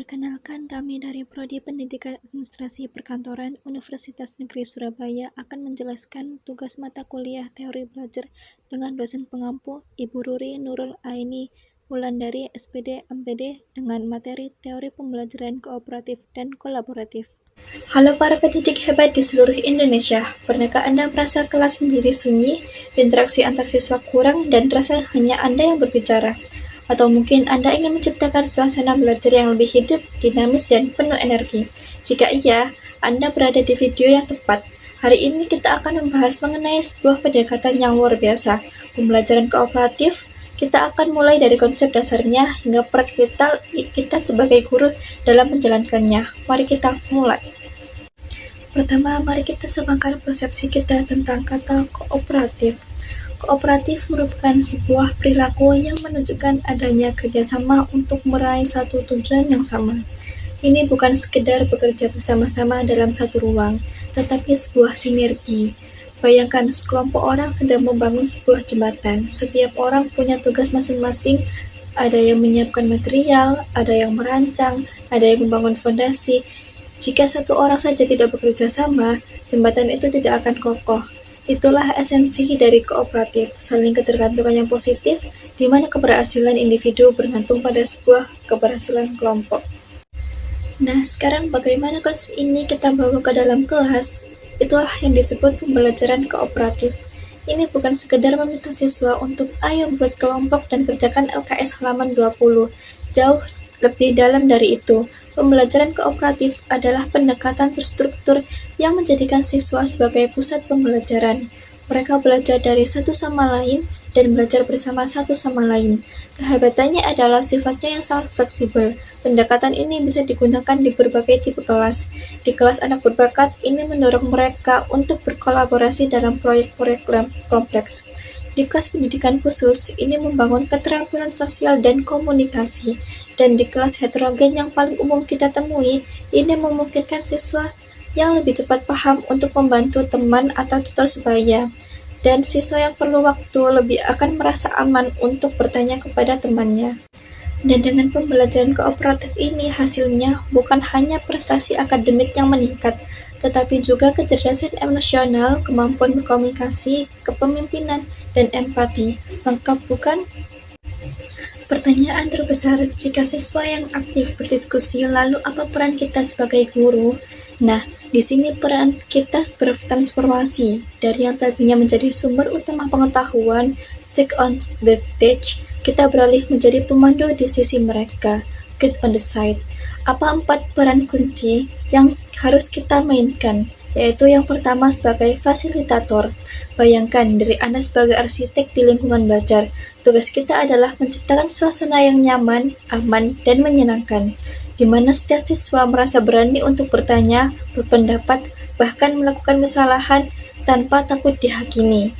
Perkenalkan, kami dari Prodi Pendidikan Administrasi Perkantoran Universitas Negeri Surabaya akan menjelaskan tugas mata kuliah teori belajar dengan dosen pengampu Ibu Ruri Nurul Aini Wulandari SPD MPD dengan materi teori pembelajaran kooperatif dan kolaboratif. Halo para pendidik hebat di seluruh Indonesia, pernahkah Anda merasa kelas menjadi sunyi, interaksi antar siswa kurang, dan rasa hanya Anda yang berbicara? Atau mungkin Anda ingin menciptakan suasana belajar yang lebih hidup, dinamis, dan penuh energi? Jika iya, Anda berada di video yang tepat. Hari ini kita akan membahas mengenai sebuah pendekatan yang luar biasa, pembelajaran kooperatif. Kita akan mulai dari konsep dasarnya hingga praktikal kita sebagai guru dalam menjalankannya. Mari kita mulai. Pertama, mari kita samakan persepsi kita tentang kata kooperatif. Kooperatif merupakan sebuah perilaku yang menunjukkan adanya kerjasama untuk meraih satu tujuan yang sama. Ini bukan sekedar bekerja bersama-sama dalam satu ruang, tetapi sebuah sinergi. Bayangkan sekelompok orang sedang membangun sebuah jembatan. Setiap orang punya tugas masing-masing. Ada yang menyiapkan material, ada yang merancang, ada yang membangun fondasi. Jika satu orang saja tidak bekerja sama, jembatan itu tidak akan kokoh. Itulah esensi dari kooperatif, saling ketergantungan yang positif, di mana keberhasilan individu bergantung pada sebuah keberhasilan kelompok. Nah, sekarang bagaimana konsep ini kita bawa ke dalam kelas? Itulah yang disebut pembelajaran kooperatif. Ini bukan sekedar meminta siswa untuk ayo buat kelompok dan kerjakan LKS halaman 20. Jauh lebih dalam dari itu. Pembelajaran kooperatif adalah pendekatan terstruktur yang menjadikan siswa sebagai pusat pembelajaran. Mereka belajar dari satu sama lain dan belajar bersama satu sama lain. Kehebatannya adalah sifatnya yang sangat fleksibel. Pendekatan ini bisa digunakan di berbagai tipe kelas. Di kelas anak berbakat, ini mendorong mereka untuk berkolaborasi dalam proyek-proyek kompleks. Di kelas pendidikan khusus, ini membangun keterampilan sosial dan komunikasi. Dan di kelas heterogen yang paling umum kita temui, ini memungkinkan siswa yang lebih cepat paham untuk membantu teman atau tutor sebaya. Dan siswa yang perlu waktu lebih akan merasa aman untuk bertanya kepada temannya. Dan dengan pembelajaran kooperatif ini, hasilnya bukan hanya prestasi akademik yang meningkat, tetapi juga kecerdasan emosional, kemampuan berkomunikasi, kepemimpinan, dan empati. Lengkap bukan? Pertanyaan terbesar, jika siswa yang aktif berdiskusi, lalu apa peran kita sebagai guru? Nah, di sini peran kita bertransformasi dari yang tadinya menjadi sumber utama pengetahuan, stick on the stage, kita beralih menjadi pemandu di sisi mereka, get on the side. Apa 4 peran kunci yang harus kita mainkan? Yaitu yang pertama sebagai fasilitator. Bayangkan diri Anda sebagai arsitek di lingkungan belajar. Tugas kita adalah menciptakan suasana yang nyaman, aman, dan menyenangkan, di mana setiap siswa merasa berani untuk bertanya, berpendapat, bahkan melakukan kesalahan tanpa takut dihakimi.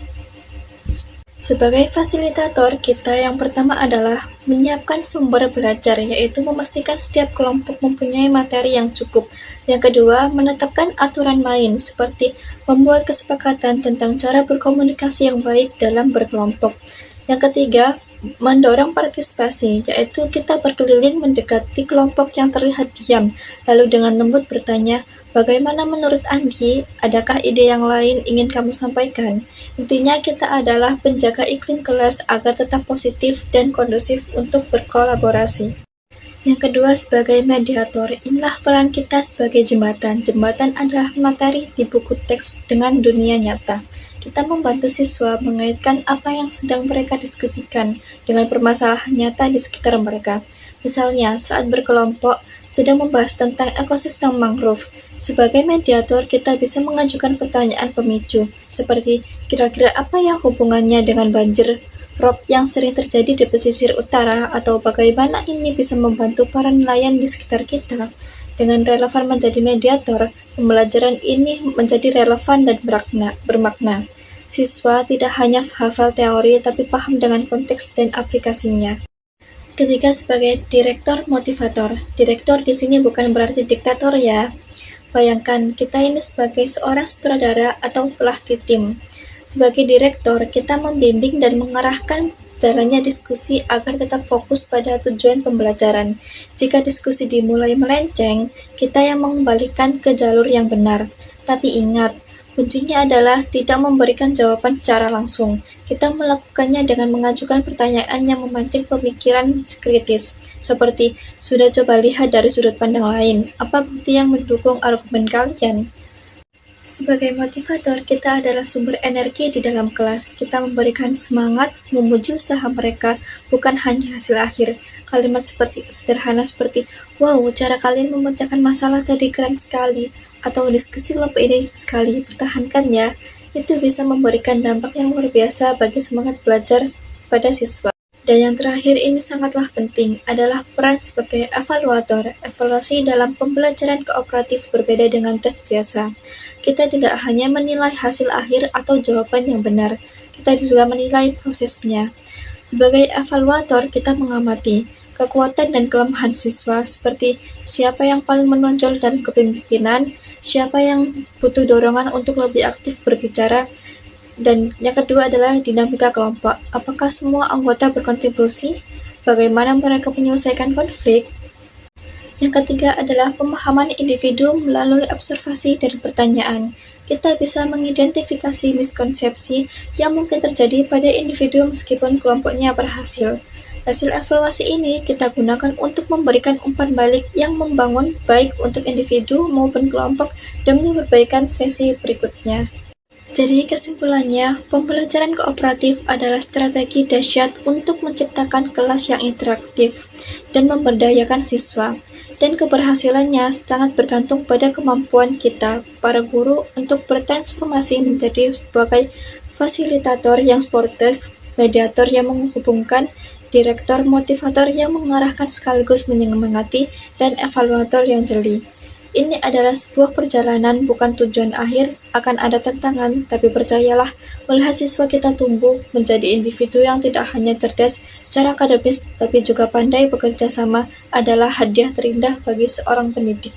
Sebagai fasilitator, kita yang pertama adalah menyiapkan sumber belajar, yaitu memastikan setiap kelompok mempunyai materi yang cukup. Yang kedua, menetapkan aturan main, seperti membuat kesepakatan tentang cara berkomunikasi yang baik dalam berkelompok. Yang ketiga, mendorong partisipasi, yaitu kita berkeliling mendekati kelompok yang terlihat diam, lalu dengan lembut bertanya, bagaimana menurut Andi? Adakah ide yang lain ingin kamu sampaikan? Intinya kita adalah penjaga iklim kelas agar tetap positif dan kondusif untuk berkolaborasi. Yang kedua, sebagai mediator, inilah peran kita sebagai jembatan. Jembatan adalah materi di buku teks dengan dunia nyata. Kita membantu siswa mengaitkan apa yang sedang mereka diskusikan dengan permasalahan nyata di sekitar mereka. Misalnya, saat berkelompok sedang membahas tentang ekosistem mangrove. Sebagai mediator, kita bisa mengajukan pertanyaan pemicu, seperti kira-kira apa yang hubungannya dengan banjir rob yang sering terjadi di pesisir utara, atau bagaimana ini bisa membantu para nelayan di sekitar kita. Dengan relevan menjadi mediator, pembelajaran ini menjadi relevan dan bermakna. Siswa tidak hanya hafal teori, tapi paham dengan konteks dan aplikasinya. Ketiga, sebagai direktor motivator. Direktur di sini bukan berarti diktator ya. Bayangkan kita ini sebagai seorang sutradara atau pelatih tim. Sebagai direktur, kita membimbing dan mengarahkan jalannya diskusi agar tetap fokus pada tujuan pembelajaran. Jika diskusi dimulai melenceng, kita yang mengembalikan ke jalur yang benar. Tapi ingat, kuncinya adalah tidak memberikan jawaban secara langsung. Kita melakukannya dengan mengajukan pertanyaan yang memancing pemikiran kritis, seperti, sudah coba lihat dari sudut pandang lain, apa bukti yang mendukung argumen kalian? Sebagai motivator, kita adalah sumber energi di dalam kelas. Kita memberikan semangat, memuji usaha mereka, bukan hanya hasil akhir. Kalimat sederhana seperti, wow, cara kalian memecahkan masalah tadi keren sekali, atau diskusi kelompok ini sekali, pertahankan ya. Itu bisa memberikan dampak yang luar biasa bagi semangat belajar pada siswa. Dan yang terakhir ini sangatlah penting adalah peran sebagai evaluator. Evaluasi dalam pembelajaran kooperatif berbeda dengan tes biasa. Kita tidak hanya menilai hasil akhir atau jawaban yang benar, kita juga menilai prosesnya. Sebagai evaluator, kita mengamati kekuatan dan kelemahan siswa seperti siapa yang paling menonjol dalam kepemimpinan, siapa yang butuh dorongan untuk lebih aktif berbicara, dan yang kedua adalah dinamika kelompok. Apakah semua anggota berkontribusi? Bagaimana mereka menyelesaikan konflik? Yang ketiga adalah pemahaman individu melalui observasi dan pertanyaan. Kita bisa mengidentifikasi miskonsepsi yang mungkin terjadi pada individu meskipun kelompoknya berhasil. Hasil evaluasi ini kita gunakan untuk memberikan umpan balik yang membangun baik untuk individu maupun kelompok demi perbaikan sesi berikutnya. Jadi kesimpulannya, pembelajaran kooperatif adalah strategi dahsyat untuk menciptakan kelas yang interaktif dan memberdayakan siswa. Dan keberhasilannya sangat bergantung pada kemampuan kita, para guru, untuk bertransformasi menjadi sebagai fasilitator yang sportif, mediator yang menghubungkan, direktur motivator yang mengarahkan sekaligus menyemangati, dan evaluator yang jeli. Ini adalah sebuah perjalanan, bukan tujuan akhir. Akan ada tantangan, tapi percayalah, melihat siswa kita tumbuh menjadi individu yang tidak hanya cerdas secara akademis, tapi juga pandai bekerja sama adalah hadiah terindah bagi seorang pendidik.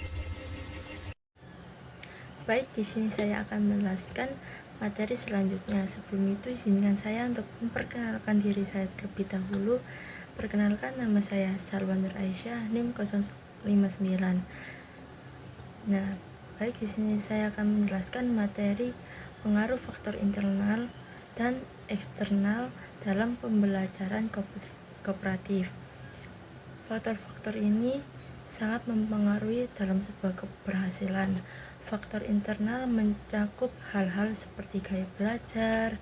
Baik, di sini saya akan menjelaskan materi selanjutnya. Sebelum itu, izinkan saya untuk memperkenalkan diri saya terlebih dahulu. Perkenalkan, nama saya Salwa Nur Aisyah, NIM 059. Nah, baik, di sini saya akan menjelaskan materi pengaruh faktor internal dan eksternal dalam pembelajaran kooperatif. Faktor-faktor ini sangat mempengaruhi dalam sebuah keberhasilan. Faktor internal mencakup hal-hal seperti gaya belajar,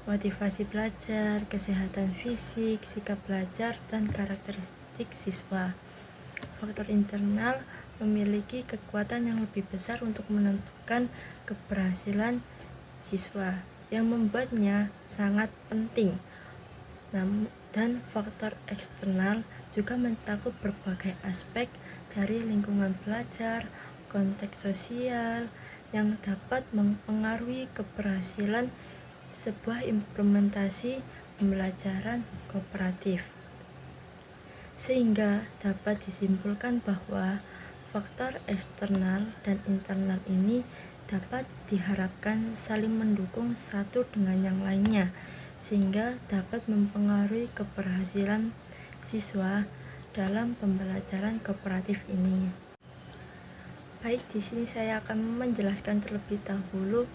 motivasi belajar, kesehatan fisik, sikap belajar, dan karakteristik siswa. Faktor internal memiliki kekuatan yang lebih besar untuk menentukan keberhasilan siswa, yang membuatnya sangat penting. Dan faktor eksternal juga mencakup berbagai aspek dari lingkungan belajar, konteks sosial, yang dapat mempengaruhi keberhasilan sebuah implementasi pembelajaran kooperatif. Sehingga dapat disimpulkan bahwa faktor eksternal dan internal ini dapat diharapkan saling mendukung satu dengan yang lainnya, sehingga dapat mempengaruhi keberhasilan siswa dalam pembelajaran kooperatif ini. Baik, di sini saya akan menjelaskan terlebih dahulu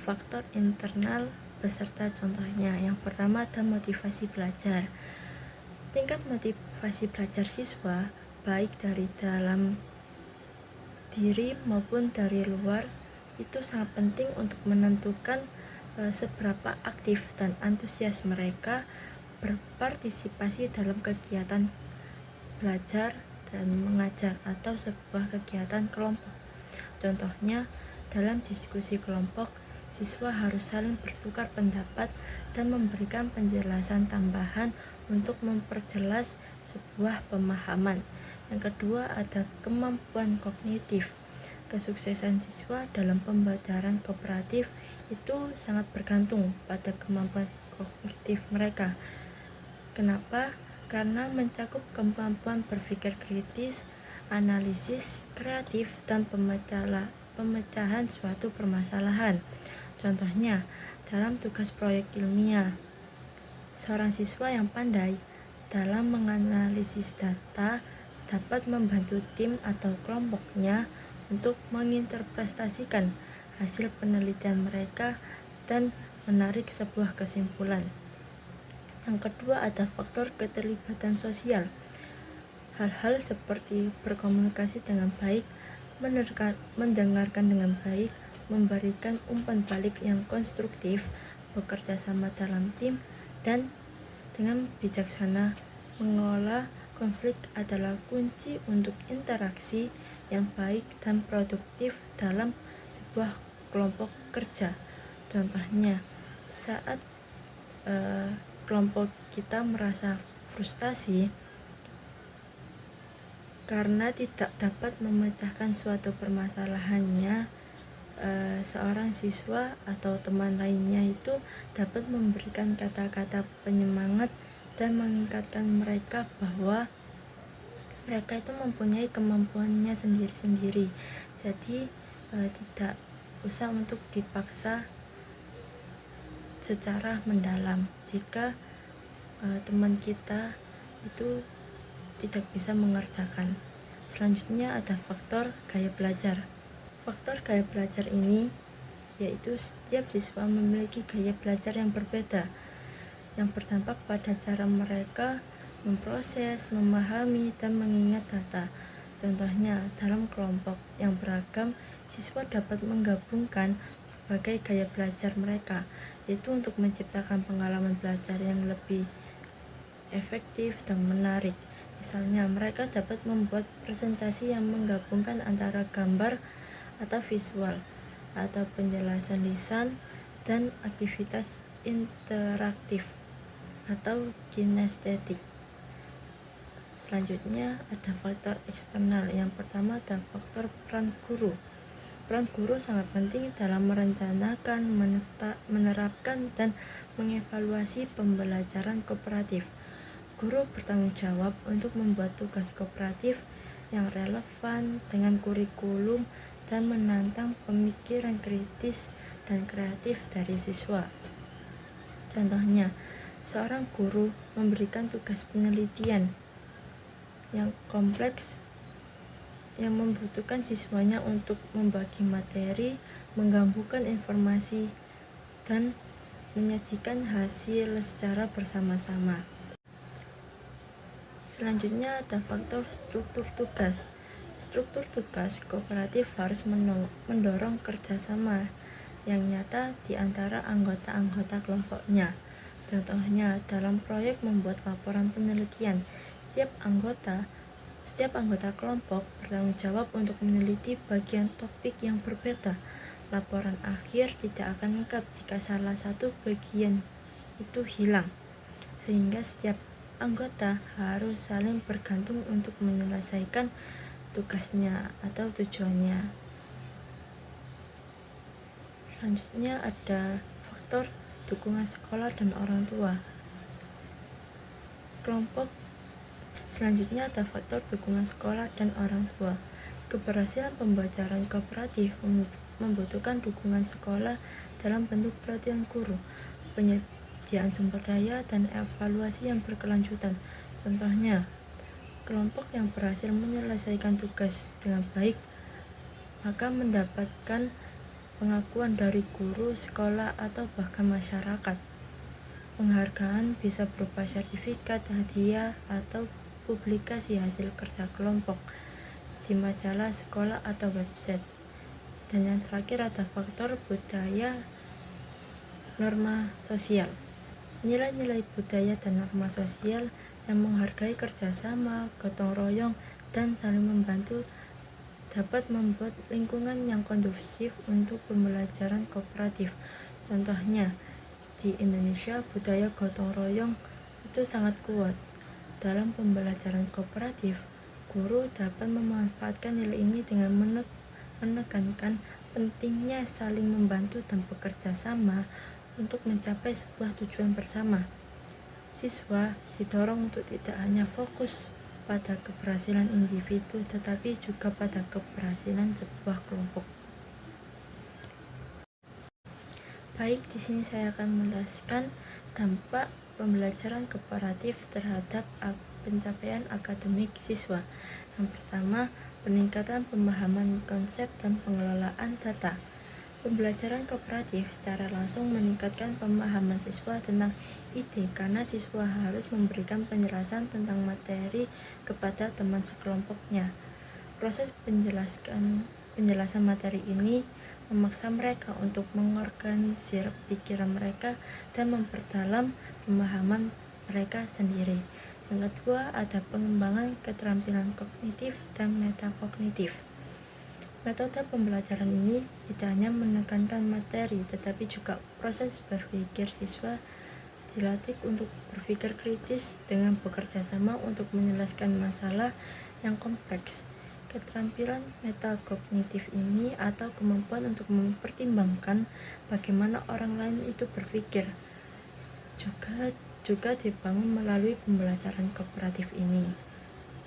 faktor internal beserta contohnya. Yang pertama ada motivasi belajar. Tingkat motivasi belajar siswa, baik dari dalam diri maupun dari luar, itu sangat penting untuk menentukan seberapa aktif dan antusias mereka berpartisipasi dalam kegiatan belajar dan mengajar atau sebuah kegiatan kelompok. Contohnya, dalam diskusi kelompok, siswa harus saling bertukar pendapat dan memberikan penjelasan tambahan untuk memperjelas sebuah pemahaman. Yang kedua ada kemampuan kognitif. Kesuksesan siswa dalam pembelajaran kooperatif itu sangat bergantung pada kemampuan kognitif mereka. Kenapa? Karena mencakup kemampuan berpikir kritis, analisis, kreatif, dan pemecahan suatu permasalahan. Contohnya, dalam tugas proyek ilmiah, Seorang siswa yang pandai dalam menganalisis data dapat membantu tim atau kelompoknya untuk menginterpretasikan hasil penelitian mereka dan menarik sebuah kesimpulan. Yang kedua ada faktor keterlibatan sosial. Hal-hal seperti berkomunikasi dengan baik, mendengarkan dengan baik, memberikan umpan balik yang konstruktif, bekerja sama dalam tim, dan dengan bijaksana mengelola konflik adalah kunci untuk interaksi yang baik dan produktif dalam sebuah kelompok kerja. Contohnya, saat kelompok kita merasa frustasi karena tidak dapat memecahkan suatu permasalahannya, seorang siswa atau teman lainnya itu dapat memberikan kata-kata penyemangat dan mengingatkan mereka bahwa mereka itu mempunyai kemampuannya sendiri-sendiri. Jadi tidak usah untuk dipaksa secara mendalam jika teman kita itu tidak bisa mengerjakan. Selanjutnya ada faktor gaya belajar. Faktor gaya belajar ini yaitu setiap siswa memiliki gaya belajar yang berbeda, yang berdampak pada cara mereka memproses, memahami, dan mengingat data. Contohnya, dalam kelompok yang beragam, siswa dapat menggabungkan berbagai gaya belajar mereka, yaitu untuk menciptakan pengalaman belajar yang lebih efektif dan menarik. Misalnya, mereka dapat membuat presentasi yang menggabungkan antara gambar atau visual, atau penjelasan lisan dan aktivitas interaktif atau kinestetik. Selanjutnya ada faktor eksternal. Yang pertama ada faktor peran guru. Peran guru sangat penting dalam merencanakan, menerapkan, dan mengevaluasi pembelajaran kooperatif. Guru bertanggung jawab untuk membuat tugas kooperatif yang relevan dengan kurikulum dan menantang pemikiran kritis dan kreatif dari siswa. Contohnya, seorang guru memberikan tugas penelitian yang kompleks yang membutuhkan siswanya untuk membagi materi, menggabungkan informasi, dan menyajikan hasil secara bersama-sama. Selanjutnya ada faktor struktur tugas. Struktur tugas kooperatif harus mendorong kerjasama yang nyata di antara anggota-anggota kelompoknya. Contohnya, dalam proyek membuat laporan penelitian, setiap anggota kelompok bertanggung jawab untuk meneliti bagian topik yang berbeda. Laporan akhir tidak akan lengkap jika salah satu bagian itu hilang, sehingga setiap anggota harus saling bergantung untuk menyelesaikan tugasnya atau tujuannya. Selanjutnya ada faktor dukungan sekolah dan orang tua. Selanjutnya ada faktor dukungan sekolah dan orang tua. Keberhasilan pembelajaran kooperatif membutuhkan dukungan sekolah dalam bentuk pelatihan guru, penyediaan sumber daya, dan evaluasi yang berkelanjutan. Contohnya, kelompok yang berhasil menyelesaikan tugas dengan baik maka mendapatkan pengakuan dari guru, sekolah, atau bahkan masyarakat. Penghargaan bisa berupa sertifikat, hadiah, atau publikasi hasil kerja kelompok di majalah sekolah atau website. Dan yang terakhir ada faktor budaya norma sosial. Nilai-nilai budaya dan norma sosial yang menghargai kerjasama, gotong royong, dan saling membantu dapat membuat lingkungan yang kondusif untuk pembelajaran kooperatif. Contohnya, di Indonesia budaya gotong royong itu sangat kuat. Dalam pembelajaran kooperatif, guru dapat memanfaatkan nilai ini dengan menekankan pentingnya saling membantu dan bekerja sama untuk mencapai sebuah tujuan bersama. Siswa didorong untuk tidak hanya fokus pada keberhasilan individu, tetapi juga pada keberhasilan sebuah kelompok. Baik, di sini saya akan menjelaskan dampak pembelajaran kooperatif terhadap pencapaian akademik siswa. Yang pertama, peningkatan pemahaman konsep dan pengelolaan data. Pembelajaran kooperatif secara langsung meningkatkan pemahaman siswa tentang ide karena siswa harus memberikan penjelasan tentang materi kepada teman sekelompoknya. Proses penjelasan materi ini memaksa mereka untuk mengorganisir pikiran mereka dan memperdalam pemahaman mereka sendiri. Yang kedua, ada pengembangan keterampilan kognitif dan metakognitif. Metode pembelajaran ini tidak hanya menekankan materi, tetapi juga proses berpikir siswa dilatih untuk berpikir kritis dengan bekerja sama untuk menyelesaikan masalah yang kompleks. Keterampilan metakognitif ini atau kemampuan untuk mempertimbangkan bagaimana orang lain itu berpikir juga dibangun melalui pembelajaran kooperatif ini.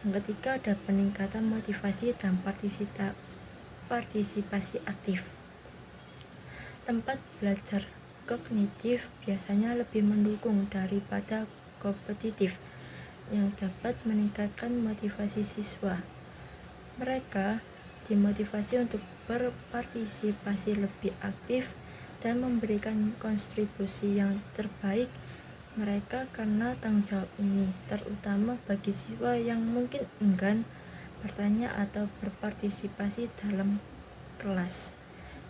Yang ketiga, ada peningkatan motivasi dan partisipasi aktif. Tempat belajar kognitif biasanya lebih mendukung daripada kompetitif, yang dapat meningkatkan motivasi siswa. Mereka dimotivasi untuk berpartisipasi lebih aktif dan memberikan kontribusi yang terbaik mereka karena tanggung jawab ini, terutama bagi siswa yang mungkin enggan bertanya atau berpartisipasi dalam kelas.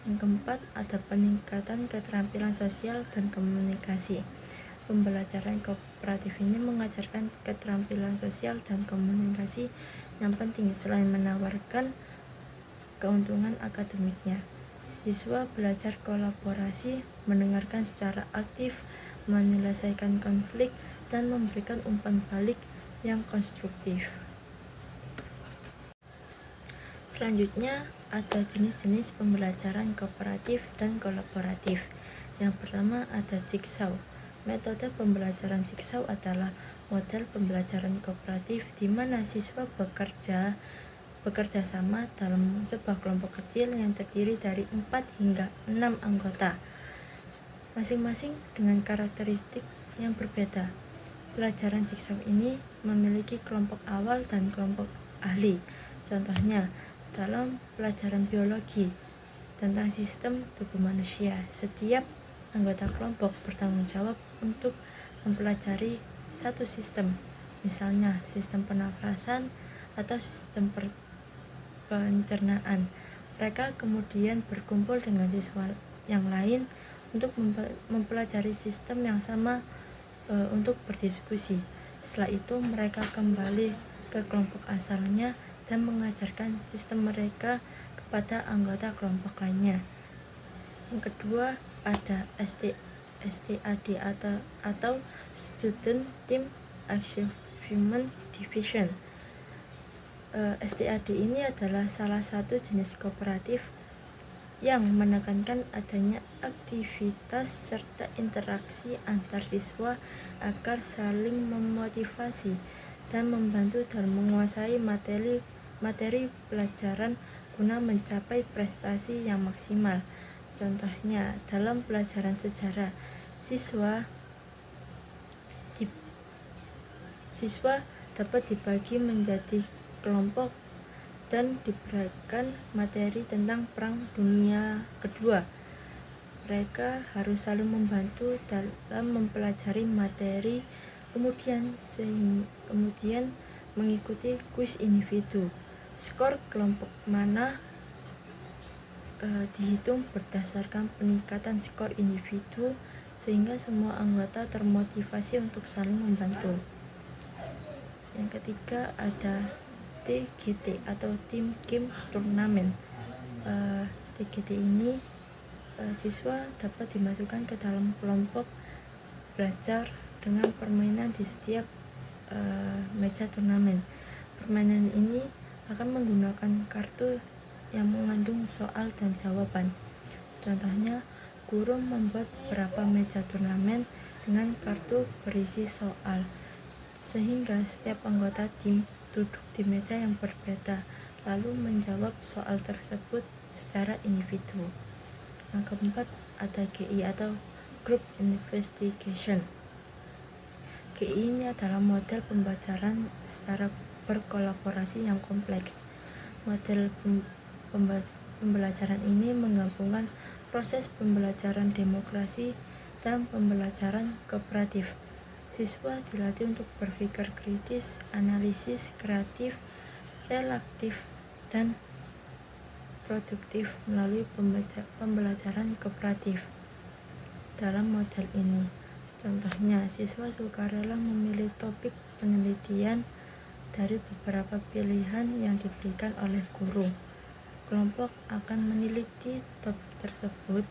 Yang keempat, ada peningkatan keterampilan sosial dan komunikasi. Pembelajaran kooperatif ini mengajarkan keterampilan sosial dan komunikasi yang penting selain menawarkan keuntungan akademiknya. Siswa belajar kolaborasi, mendengarkan secara aktif, menyelesaikan konflik, dan memberikan umpan balik yang konstruktif. Selanjutnya, ada jenis-jenis pembelajaran kooperatif dan kolaboratif. Yang pertama, ada jigsaw. Metode pembelajaran jigsaw adalah model pembelajaran kooperatif di mana siswa bekerja sama dalam sebuah kelompok kecil yang terdiri dari 4 hingga 6 anggota, masing-masing dengan karakteristik yang berbeda. Pelajaran jigsaw ini memiliki kelompok awal dan kelompok ahli. Contohnya, dalam pelajaran biologi tentang sistem tubuh manusia, setiap anggota kelompok bertanggung jawab untuk mempelajari satu sistem, misalnya sistem pernafasan atau sistem pencernaan. Mereka kemudian berkumpul dengan siswa yang lain untuk mempelajari sistem yang sama untuk berdiskusi. Setelah itu mereka kembali ke kelompok asalnya dan mengajarkan sistem mereka kepada anggota kelompok lainnya. Yang kedua, ada STAD atau Student Team Achievement Division. STAD ini adalah salah satu jenis kooperatif yang menekankan adanya aktivitas serta interaksi antar siswa agar saling memotivasi dan membantu dalam menguasai materi pelajaran guna mencapai prestasi yang maksimal. Contohnya, dalam pelajaran sejarah, siswa dapat dibagi menjadi kelompok dan diberikan materi tentang Perang Dunia Kedua. Mereka harus saling membantu dalam mempelajari materi, kemudian mengikuti kuis individu. Skor kelompok mana dihitung berdasarkan peningkatan skor individu sehingga semua anggota termotivasi untuk saling membantu. Yang ketiga, ada TGT atau Team Game Tournament. TGT ini siswa dapat dimasukkan ke dalam kelompok belajar dengan permainan di setiap meja turnamen. Permainan ini akan menggunakan kartu yang mengandung soal dan jawaban. Contohnya, guru membuat beberapa meja turnamen dengan kartu berisi soal, sehingga setiap anggota tim duduk di meja yang berbeda, lalu menjawab soal tersebut secara individu. Yang keempat, ada GI atau Group Investigation. GI ini adalah model pembelajaran secara berkolaborasi yang kompleks. Model pembelajaran ini menggabungkan proses pembelajaran demokrasi dan pembelajaran kooperatif. Siswa dilatih untuk berpikir kritis, analisis kreatif, relaktif, dan produktif melalui pembelajaran kooperatif. Dalam model ini, contohnya, siswa sukarela memilih topik penelitian dari beberapa pilihan yang diberikan oleh guru. Kelompok akan meneliti topik tersebut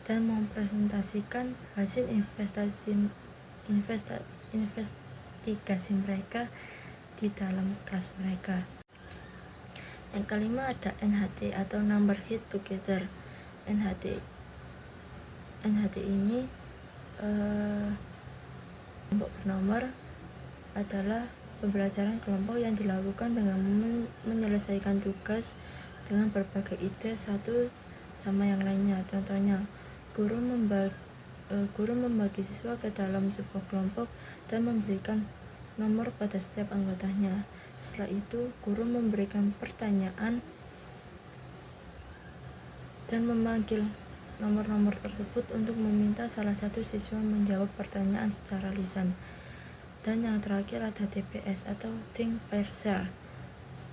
dan mempresentasikan hasil investigasi mereka di dalam kelas mereka. Yang kelima ada NHT atau Number Hit Together. NHT ini kelompok bernomor adalah pembelajaran kelompok yang dilakukan dengan menyelesaikan tugas dengan berbagai ide satu sama yang lainnya. Contohnya, guru membagi siswa ke dalam sebuah kelompok dan memberikan nomor pada setiap anggotanya. Setelah itu, guru memberikan pertanyaan dan memanggil nomor-nomor tersebut untuk meminta salah satu siswa menjawab pertanyaan secara lisan. Dan yang terakhir ada TPS atau Think Pair Share.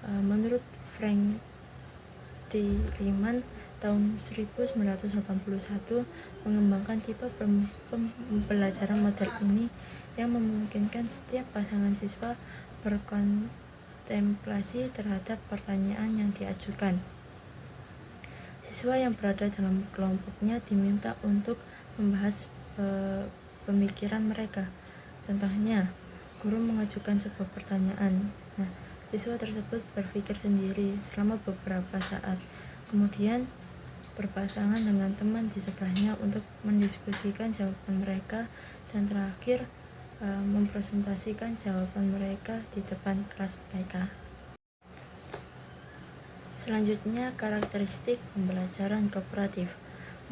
Menurut Frank Tillman tahun 1981 mengembangkan tipe pembelajaran model ini yang memungkinkan setiap pasangan siswa berkontemplasi terhadap pertanyaan yang diajukan. Siswa yang berada dalam kelompoknya diminta untuk membahas pemikiran mereka. Contohnya, guru mengajukan sebuah pertanyaan. Nah, siswa tersebut berpikir sendiri selama beberapa saat, kemudian berpasangan dengan teman di sebelahnya untuk mendiskusikan jawaban mereka, dan terakhir mempresentasikan jawaban mereka di depan kelas mereka. Selanjutnya, karakteristik pembelajaran kooperatif.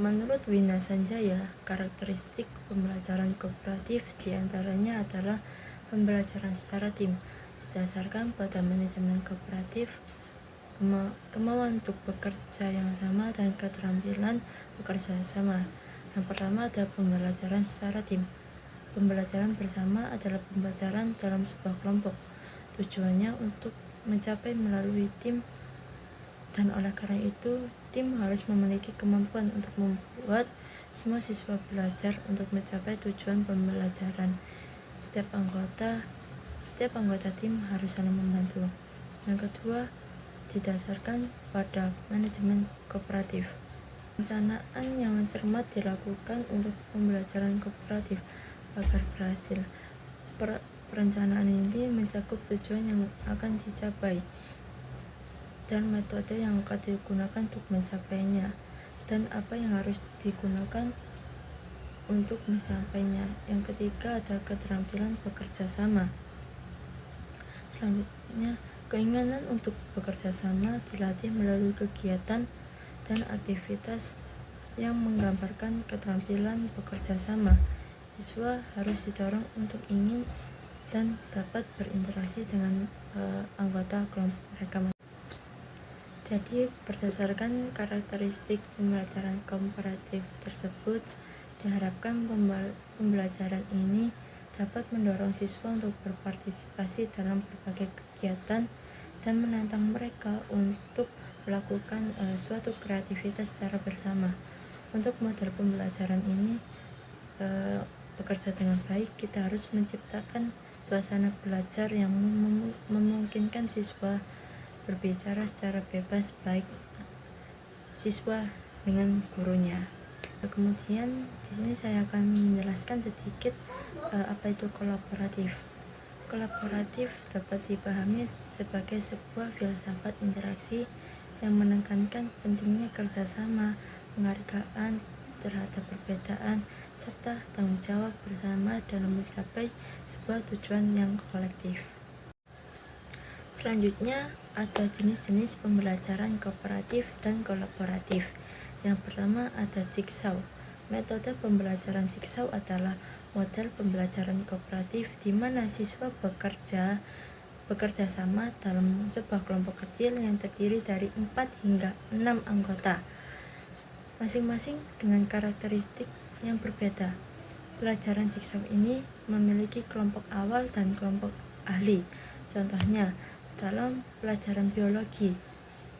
Menurut Wina Sanjaya, karakteristik pembelajaran kooperatif diantaranya adalah pembelajaran secara tim, didasarkan pada manajemen kooperatif, kemauan untuk bekerja yang sama, dan keterampilan bekerja sama. Yang pertama ada pembelajaran secara tim. Pembelajaran bersama adalah pembelajaran dalam sebuah kelompok. Tujuannya untuk mencapai melalui tim, dan oleh karena itu, tim harus memiliki kemampuan untuk membuat semua siswa belajar untuk mencapai tujuan pembelajaran. Setiap anggota tim harus saling membantu. Yang kedua, didasarkan pada manajemen kooperatif. Perencanaan yang cermat dilakukan untuk pembelajaran kooperatif agar berhasil. Perencanaan ini mencakup tujuan yang akan dicapai dan metode yang akan digunakan untuk mencapainya, dan apa yang harus digunakan untuk mencapainya. Yang ketiga ada keterampilan bekerja sama. Selanjutnya, keinginan untuk bekerja sama dilatih melalui kegiatan dan aktivitas yang menggambarkan keterampilan bekerja sama. Siswa harus didorong untuk ingin dan dapat berinteraksi dengan anggota kelompok mereka. Jadi, berdasarkan karakteristik pembelajaran kooperatif tersebut, diharapkan pembelajaran ini dapat mendorong siswa untuk berpartisipasi dalam berbagai kegiatan dan menantang mereka untuk melakukan suatu kreativitas secara bersama. Untuk model pembelajaran ini bekerja dengan baik, kita harus menciptakan suasana belajar yang memungkinkan siswa berbicara secara bebas, baik siswa dengan gurunya. Kemudian di sini saya akan menjelaskan sedikit apa itu kolaboratif. Kolaboratif dapat dipahami sebagai sebuah filsafat interaksi yang menekankan pentingnya kerjasama, penghargaan terhadap perbedaan, serta tanggung jawab bersama dalam mencapai sebuah tujuan yang kolektif. Selanjutnya, ada jenis-jenis pembelajaran kooperatif dan kolaboratif. Yang pertama ada jigsaw. Metode pembelajaran jigsaw adalah model pembelajaran kooperatif di mana siswa bekerja sama dalam sebuah kelompok kecil yang terdiri dari 4 hingga 6 anggota, masing-masing dengan karakteristik yang berbeda. Pelajaran Jigsaw ini memiliki kelompok awal dan kelompok ahli. Contohnya, dalam pelajaran biologi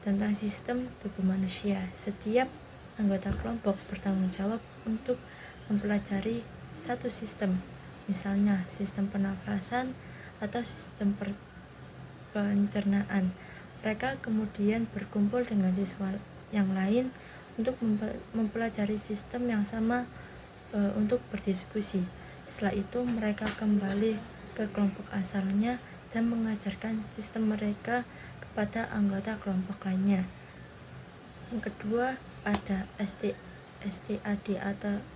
tentang sistem tubuh manusia, setiap anggota kelompok bertanggung jawab untuk mempelajari satu sistem, misalnya sistem pernafasan atau sistem pencernaan. Mereka kemudian berkumpul dengan siswa yang lain untuk mempelajari sistem yang sama untuk berdiskusi. Setelah itu mereka kembali ke kelompok asalnya dan mengajarkan sistem mereka kepada anggota kelompok lainnya. Yang kedua ada STAD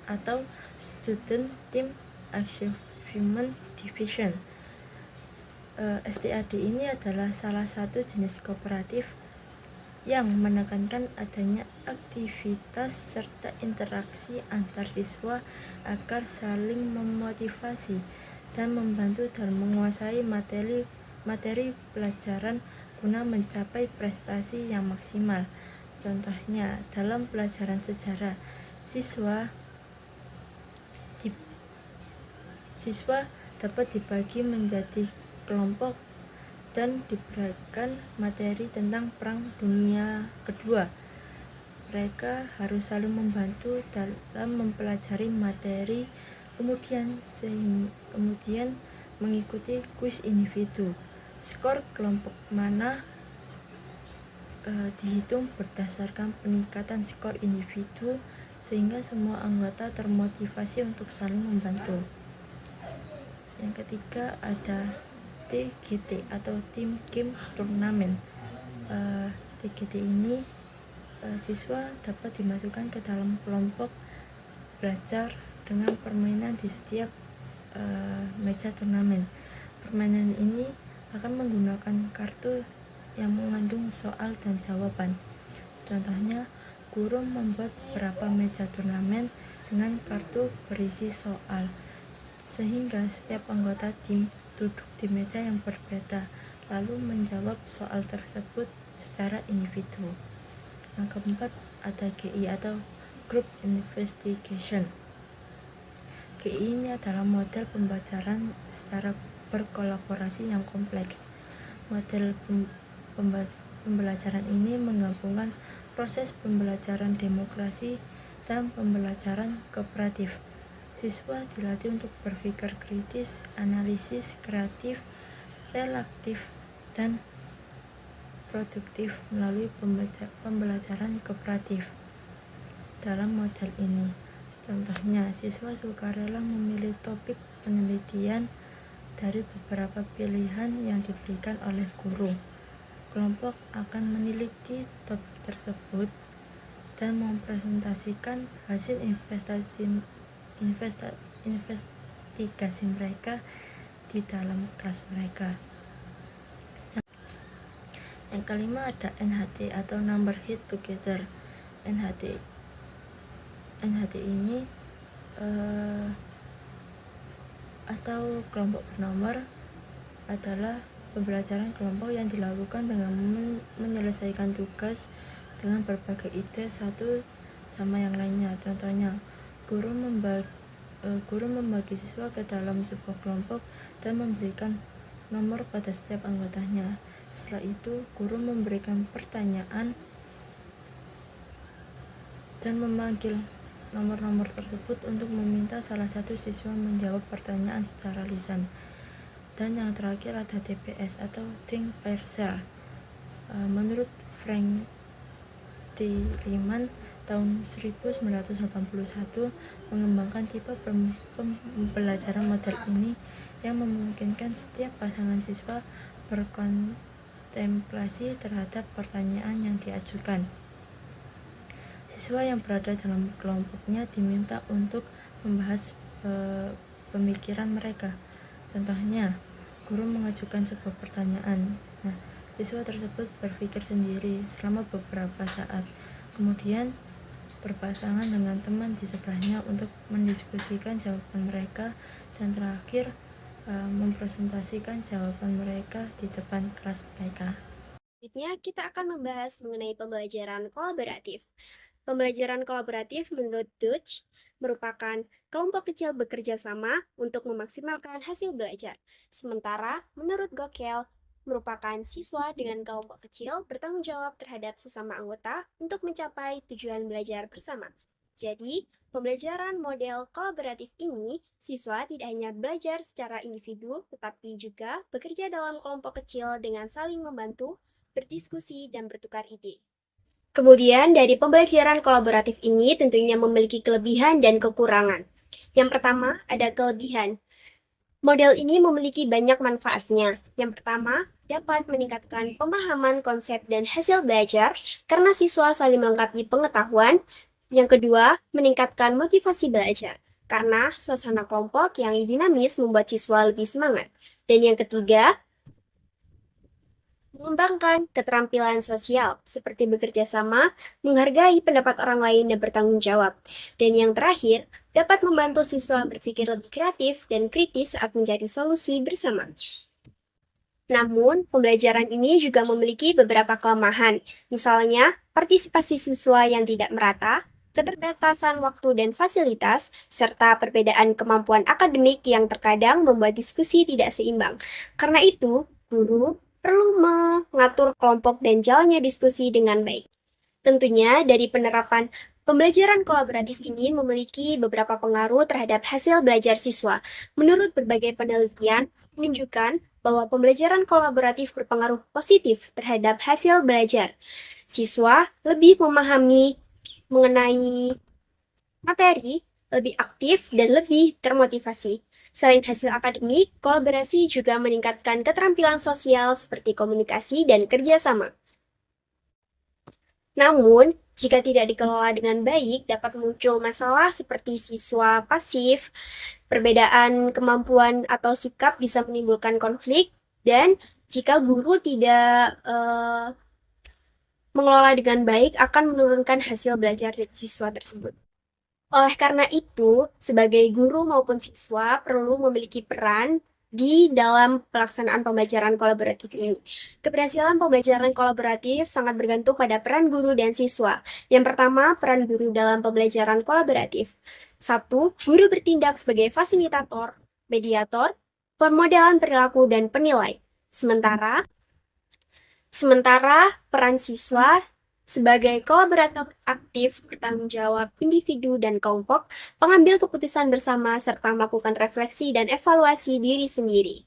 atau Student Team Achievement Division. STAD ini adalah salah satu jenis kooperatif yang menekankan adanya aktivitas serta interaksi antar siswa agar saling memotivasi dan membantu dalam menguasai materi pelajaran guna mencapai prestasi yang maksimal. Contohnya, dalam pelajaran sejarah, siswa dapat dibagi menjadi kelompok dan diberikan materi tentang Perang Dunia Kedua. Mereka harus saling membantu dalam mempelajari materi, kemudian mengikuti kuis individu. Skor kelompok mana dihitung berdasarkan peningkatan skor individu, sehingga semua anggota termotivasi untuk saling membantu. Yang ketiga ada TGT atau Team Game Tournament. TGT ini siswa dapat dimasukkan ke dalam kelompok belajar dengan permainan di setiap meja turnamen. Permainan ini akan menggunakan kartu yang mengandung soal dan jawaban. Contohnya, guru membuat beberapa meja turnamen dengan kartu berisi soal, sehingga setiap anggota tim duduk di meja yang berbeda, lalu menjawab soal tersebut secara individu. Yang keempat ada GI atau Group Investigation. GI ini adalah model pembelajaran secara berkolaborasi yang kompleks. Model pembelajaran ini menggabungkan proses pembelajaran demokrasi dan pembelajaran kooperatif. Siswa dilatih untuk berpikir kritis, analisis kreatif, relaktif, dan produktif melalui pembelajaran kooperatif. Dalam model ini, contohnya, siswa sukarela memilih topik penelitian dari beberapa pilihan yang diberikan oleh guru. Kelompok akan meneliti topik tersebut dan mempresentasikan hasil investigasi mereka di dalam kelas mereka. Yang kelima ada NHT atau Number Hit Together. NHT ini atau kelompok bernomor adalah pembelajaran kelompok yang dilakukan dengan menyelesaikan tugas dengan berbagai ide satu sama yang lainnya. Contohnya, guru membagi siswa ke dalam sebuah kelompok dan memberikan nomor pada setiap anggotanya. Setelah itu, guru memberikan pertanyaan dan memanggil nomor-nomor tersebut untuk meminta salah satu siswa menjawab pertanyaan secara lisan. Dan yang terakhir ada TPS atau Think Pair Share. Menurut Frank Tillman tahun 1981 mengembangkan tipe pembelajaran model ini yang memungkinkan setiap pasangan siswa berkontemplasi terhadap pertanyaan yang diajukan. Siswa yang berada dalam kelompoknya diminta untuk membahas pemikiran mereka. Contohnya, guru mengajukan sebuah pertanyaan. Siswa tersebut berpikir sendiri selama beberapa saat. Kemudian berpasangan dengan teman di sebelahnya untuk mendiskusikan jawaban mereka, dan terakhir mempresentasikan jawaban mereka di depan kelas mereka. Selanjutnya, kita akan membahas mengenai pembelajaran kolaboratif. Pembelajaran kolaboratif menurut Deutsch merupakan kelompok kecil bekerja sama untuk memaksimalkan hasil belajar. Sementara, menurut Gokel, merupakan siswa dengan kelompok kecil bertanggung jawab terhadap sesama anggota untuk mencapai tujuan belajar bersama. Jadi, pembelajaran model kolaboratif ini, siswa tidak hanya belajar secara individu, tetapi juga bekerja dalam kelompok kecil dengan saling membantu, berdiskusi, dan bertukar ide. Kemudian, dari pembelajaran kolaboratif ini tentunya memiliki kelebihan dan kekurangan. Yang pertama, ada kelebihan. Model ini memiliki banyak manfaatnya. Yang pertama, dapat meningkatkan pemahaman konsep dan hasil belajar karena siswa saling melengkapi pengetahuan. Yang kedua, meningkatkan motivasi belajar karena suasana kelompok yang dinamis membuat siswa lebih semangat. Dan yang ketiga, mengembangkan keterampilan sosial seperti bekerja sama, menghargai pendapat orang lain, dan bertanggung jawab. Dan yang terakhir, dapat membantu siswa berpikir lebih kreatif dan kritis saat mencari solusi bersama. Namun, pembelajaran ini juga memiliki beberapa kelemahan, misalnya partisipasi siswa yang tidak merata, keterbatasan waktu dan fasilitas, serta perbedaan kemampuan akademik yang terkadang membuat diskusi tidak seimbang. Karena itu, guru perlu mengatur kelompok dan jalannya diskusi dengan baik. Tentunya, dari penerapan pembelajaran kolaboratif ini memiliki beberapa pengaruh terhadap hasil belajar siswa. Menurut berbagai penelitian, menunjukkan bahwa pembelajaran kolaboratif berpengaruh positif terhadap hasil belajar. Siswa lebih memahami mengenai materi, lebih aktif, dan lebih termotivasi. Selain hasil akademik, kolaborasi juga meningkatkan keterampilan sosial seperti komunikasi dan kerjasama. Namun, jika tidak dikelola dengan baik, dapat muncul masalah seperti siswa pasif, perbedaan kemampuan atau sikap bisa menimbulkan konflik, dan jika guru tidak mengelola dengan baik akan menurunkan hasil belajar dari siswa tersebut. Oleh karena itu, sebagai guru maupun siswa perlu memiliki peran di dalam pelaksanaan pembelajaran kolaboratif ini. Keberhasilan pembelajaran kolaboratif sangat bergantung pada peran guru dan siswa. Yang pertama, peran guru dalam pembelajaran kolaboratif. 1. Guru bertindak sebagai fasilitator, mediator, pemodelan perilaku, dan penilai. Sementara peran siswa sebagai kolaborator aktif, bertanggung jawab individu dan kelompok, pengambil keputusan bersama, serta melakukan refleksi dan evaluasi diri sendiri.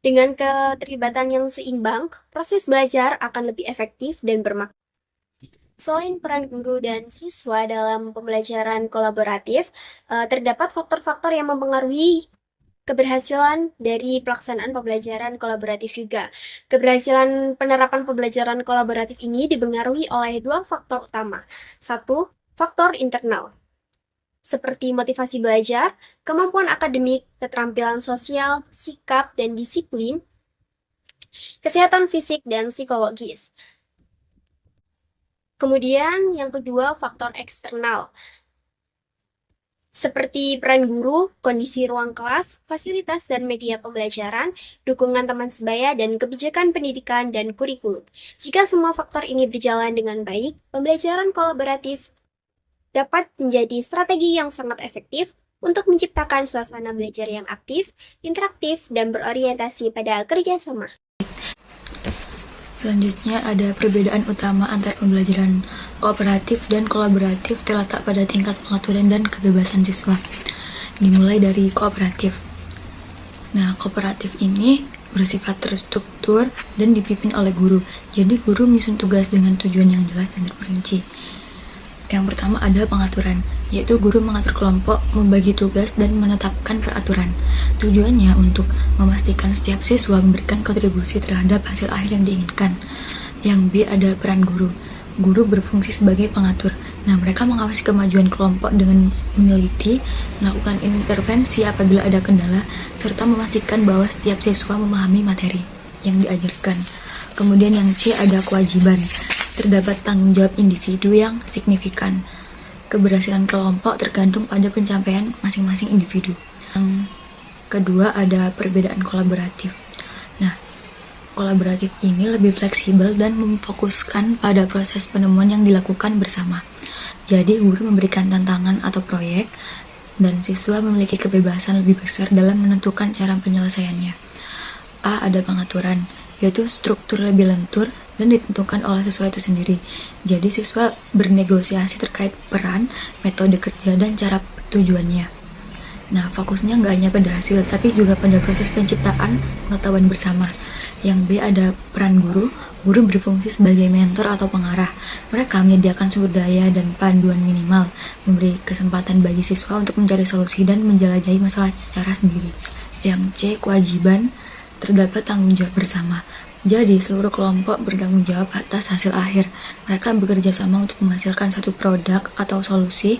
Dengan keterlibatan yang seimbang, proses belajar akan lebih efektif dan bermakna. Selain peran guru dan siswa dalam pembelajaran kolaboratif, terdapat faktor-faktor yang mempengaruhi keberhasilan dari pelaksanaan pembelajaran kolaboratif juga. Keberhasilan penerapan pembelajaran kolaboratif ini dipengaruhi oleh dua faktor utama. 1. Faktor internal, seperti motivasi belajar, kemampuan akademik, keterampilan sosial, sikap, dan disiplin, kesehatan fisik dan psikologis. Kemudian yang kedua, faktor eksternal, seperti peran guru, kondisi ruang kelas, fasilitas dan media pembelajaran, dukungan teman sebaya, dan kebijakan pendidikan dan kurikulum. Jika semua faktor ini berjalan dengan baik, pembelajaran kolaboratif dapat menjadi strategi yang sangat efektif untuk menciptakan suasana belajar yang aktif, interaktif, dan berorientasi pada kerjasama. Selanjutnya ada perbedaan utama antara pembelajaran kooperatif dan kolaboratif terletak pada tingkat pengaturan dan kebebasan siswa. Dimulai dari kooperatif. Nah, kooperatif ini bersifat terstruktur dan dipimpin oleh guru. Jadi guru menyusun tugas dengan tujuan yang jelas dan terperinci. Yang pertama ada pengaturan, yaitu guru mengatur kelompok, membagi tugas, dan menetapkan peraturan. Tujuannya untuk memastikan setiap siswa memberikan kontribusi terhadap hasil akhir yang diinginkan. Yang B ada peran guru. Guru berfungsi sebagai pengatur. Nah, mereka mengawasi kemajuan kelompok dengan meneliti, melakukan intervensi apabila ada kendala, serta memastikan bahwa setiap siswa memahami materi yang diajarkan. Kemudian yang C ada kewajiban. terdapat tanggung jawab individu yang signifikan. Keberhasilan kelompok tergantung pada pencapaian masing-masing individu. Yang kedua ada perbedaan kolaboratif. Nah, kolaboratif ini lebih fleksibel dan memfokuskan pada proses penemuan yang dilakukan bersama. Jadi, guru memberikan tantangan atau proyek, dan siswa memiliki kebebasan lebih besar dalam menentukan cara penyelesaiannya. A. Ada pengaturan, yaitu struktur lebih lentur dan ditentukan oleh siswa itu sendiri. Jadi, siswa bernegosiasi terkait peran, metode kerja, dan cara tujuannya. Nah, fokusnya nggak hanya pada hasil, tapi juga pada proses penciptaan pengetahuan bersama. Yang B ada peran guru. Guru berfungsi sebagai mentor atau pengarah. Mereka menyediakan sumber daya dan panduan minimal, memberi kesempatan bagi siswa untuk mencari solusi dan menjelajahi masalah secara sendiri. Yang C, kewajiban. Terdapat tanggung jawab bersama. Jadi, seluruh kelompok bertanggung jawab atas hasil akhir. Mereka bekerja sama untuk menghasilkan satu produk atau solusi,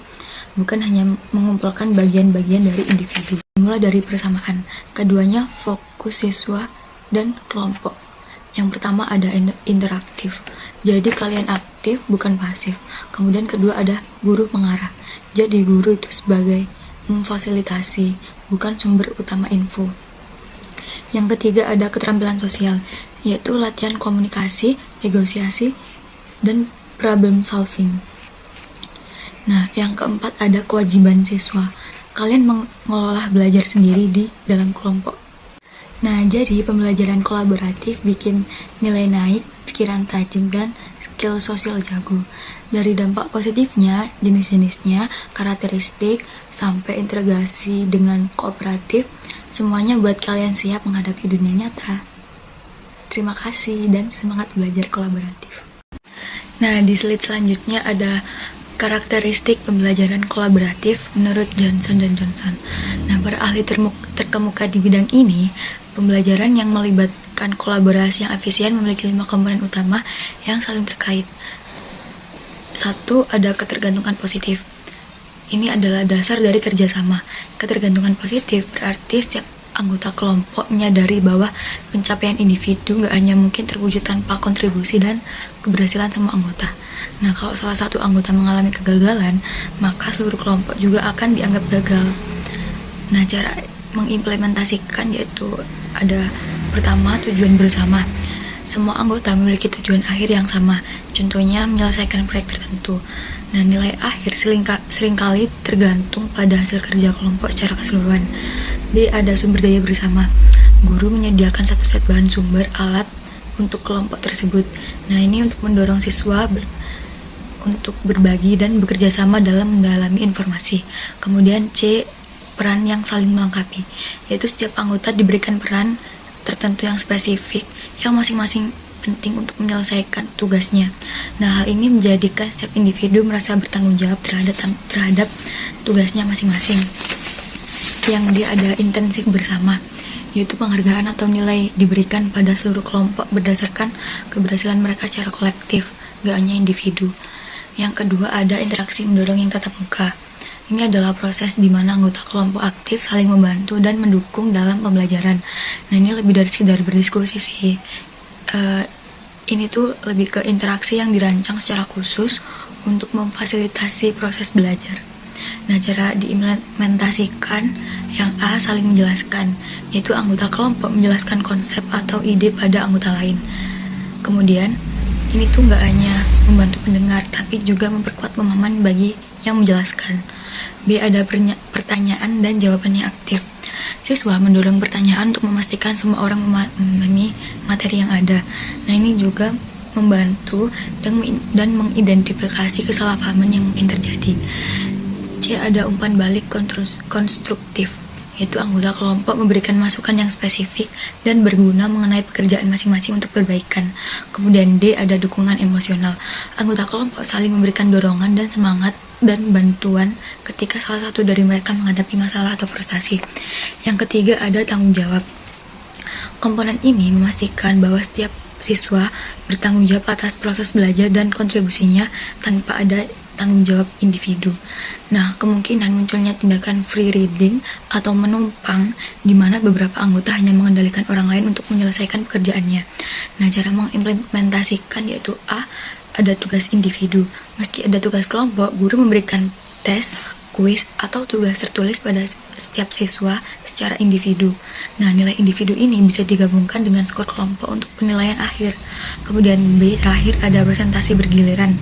bukan hanya mengumpulkan bagian-bagian dari individu. Mulai dari persamaan, keduanya fokus siswa dan kelompok. Yang pertama ada interaktif, jadi kalian aktif bukan pasif. Kemudian kedua ada guru pengarah, jadi guru itu sebagai memfasilitasi, bukan sumber utama info. Yang ketiga ada keterampilan sosial, yaitu latihan komunikasi, negosiasi, dan problem solving. Nah, yang keempat ada kewajiban siswa. Kalian mengelola belajar sendiri di dalam kelompok. Nah, jadi pembelajaran kolaboratif bikin nilai naik, pikiran tajam, dan skill sosial jago. Dari dampak positifnya, jenis-jenisnya, karakteristik, sampai integrasi dengan kooperatif, semuanya buat kalian siap menghadapi dunia nyata. Terima kasih dan semangat belajar kolaboratif. Nah, di slide selanjutnya ada karakteristik pembelajaran kolaboratif menurut Johnson dan Johnson. Nah, para ahli terkemuka di bidang ini, pembelajaran yang melibatkan kolaborasi yang efisien memiliki 5 komponen utama yang saling terkait. 1. Ada ketergantungan positif. Ini adalah dasar dari kerjasama. Ketergantungan positif berarti setiap anggota kelompok menyadari bahwa pencapaian individu gak hanya mungkin terwujud tanpa kontribusi dan keberhasilan semua anggota. Nah, kalau salah satu anggota mengalami kegagalan, maka seluruh kelompok juga akan dianggap gagal. Nah, cara mengimplementasikan yaitu ada pertama tujuan bersama. Semua anggota memiliki tujuan akhir yang sama, contohnya menyelesaikan proyek tertentu. Nah, nilai akhir seringkali tergantung pada hasil kerja kelompok secara keseluruhan. B. Ada sumber daya bersama. Guru menyediakan satu set bahan sumber alat untuk kelompok tersebut. Nah, ini untuk mendorong siswa untuk berbagi dan bekerja sama dalam mendalami informasi. Kemudian C. Peran yang saling melengkapi, yaitu setiap anggota diberikan peran tertentu yang spesifik yang masing-masing penting untuk menyelesaikan tugasnya. Nah, hal ini menjadikan setiap individu merasa bertanggung jawab terhadap tugasnya masing-masing. Yang dia ada intensif bersama, yaitu penghargaan atau nilai diberikan pada seluruh kelompok berdasarkan keberhasilan mereka secara kolektif, gak hanya individu. Yang kedua ada interaksi mendorong yang tatap muka. Ini adalah proses di mana anggota kelompok aktif saling membantu dan mendukung dalam pembelajaran. Nah, ini lebih dari sekedar berdiskusi sih. Ini tuh lebih ke interaksi yang dirancang secara khusus untuk memfasilitasi proses belajar. Nah, cara diimplementasikan yang A, saling menjelaskan, yaitu anggota kelompok menjelaskan konsep atau ide pada anggota lain. Kemudian, ini tuh nggak hanya membantu pendengar, tapi juga memperkuat pemahaman bagi yang menjelaskan. B. Ada pertanyaan dan jawabannya aktif. Siswa mendorong pertanyaan untuk memastikan semua orang memahami materi yang ada. Nah, ini juga membantu dan mengidentifikasi kesalahpahaman yang mungkin terjadi. C. Ada umpan balik konstruktif, yaitu anggota kelompok memberikan masukan yang spesifik dan berguna mengenai pekerjaan masing-masing untuk perbaikan. Kemudian D. Ada dukungan emosional. Anggota kelompok saling memberikan dorongan dan semangat dan bantuan ketika salah satu dari mereka menghadapi masalah atau frustasi. Yang ketiga ada tanggung jawab. Komponen ini memastikan bahwa setiap siswa bertanggung jawab atas proses belajar dan kontribusinya tanpa ada tanggung jawab individu. Nah, kemungkinan munculnya tindakan free riding atau menumpang di mana beberapa anggota hanya mengendalikan orang lain untuk menyelesaikan pekerjaannya. Nah, cara mengimplementasikan yaitu A. Ada tugas individu. Meski ada tugas kelompok, guru memberikan tes, kuis, atau tugas tertulis pada setiap siswa secara individu. Nah, nilai individu ini bisa digabungkan dengan skor kelompok untuk penilaian akhir. Kemudian B, terakhir ada presentasi bergiliran.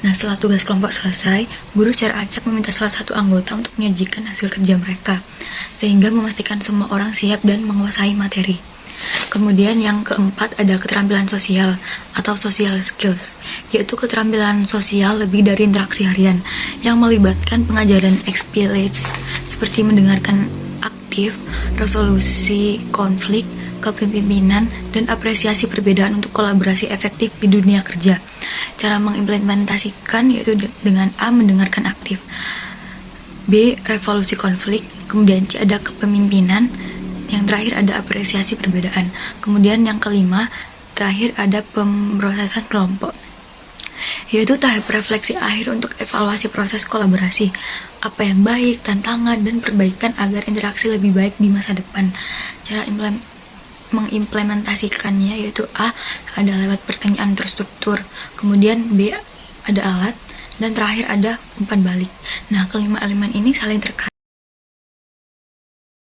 Nah, setelah tugas kelompok selesai, guru secara acak meminta salah satu anggota untuk menyajikan hasil kerja mereka, sehingga memastikan semua orang siap dan menguasai materi. Kemudian yang keempat ada keterampilan sosial atau social skills, yaitu keterampilan sosial lebih dari interaksi harian yang melibatkan pengajaran explicit seperti mendengarkan aktif, resolusi konflik, kepemimpinan, dan apresiasi perbedaan untuk kolaborasi efektif di dunia kerja. Cara mengimplementasikan yaitu dengan A. Mendengarkan aktif, B. Revolusi konflik, kemudian C. Ada kepemimpinan, yang terakhir ada apresiasi perbedaan. Kemudian yang kelima, terakhir ada pemrosesan kelompok, yaitu tahap refleksi akhir untuk evaluasi proses kolaborasi, apa yang baik, tantangan, dan perbaikan agar interaksi lebih baik di masa depan. Cara mengimplementasikannya yaitu A. Ada lewat pertanyaan terstruktur, kemudian B. Ada alat, dan terakhir ada umpan balik. Nah, kelima elemen ini saling terkait